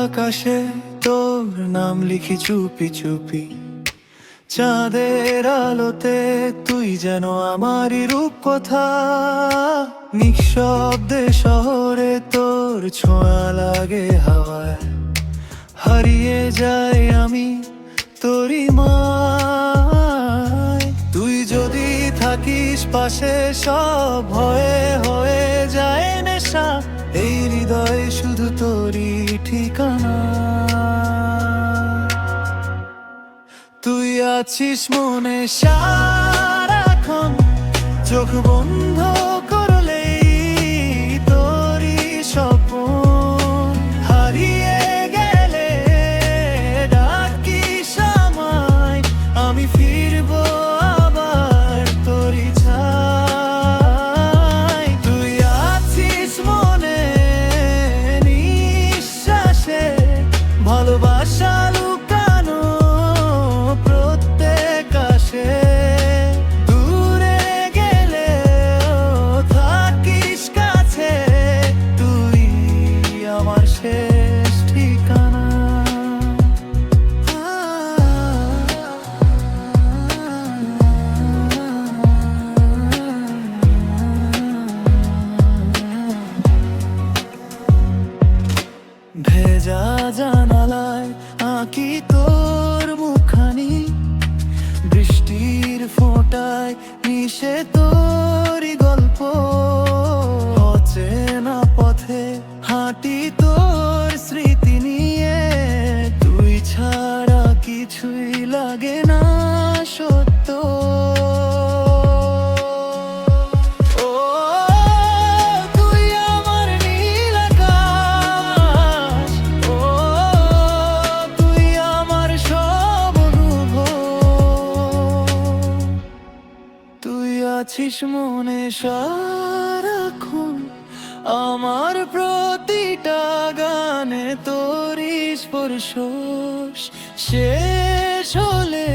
আকাশে তোর নাম লিখি চুপি চুপি, চাঁদের আলোতে তুই যেন আমারই রূপকথা। নিঃশব্দে শহরে তোর ছোঁয়া লাগে হাওয়ায়, হারিয়ে যাই আমি তোরই মায়। তুই যদি থাকিস পাশে সব হয়ে হয়ে যায় নেশা, এই হৃদয় শুধু তোরই ঠিকানা। তুই আছিস মনে সারাক্ষণ, চোখ বন্ধ করলেই তোরই স্বপন। হারিয়ে গেলে ডাকিস আমায়, আমি ফিরবো আবার তোরই ছায়। তুই আছিস মনে নিঃশ্বাসে, ভালোবাসা লুকানো প্রত্যেক আশে। দূরে গেলেও থাকিস কাছে, তুই আমার শেষ ঠিকানা। ভেজা জানালায় আঁকি তোর মুখখানি, বৃষ্টির ফোঁটায় মিশে তোরই গল্প। অচেনা পথে হাঁটি তোর স্মৃতি নিয়ে, তুই ছাড়া কিছুই লাগে না সত্য। ও তুই আমার নীল আকাশ, ও তুই আমার সব অনুভব। তুই আছিস মনে সারাক্ষণ, আমার প্রতিটা গানে তোরই স্পর্শ। শেষ হলে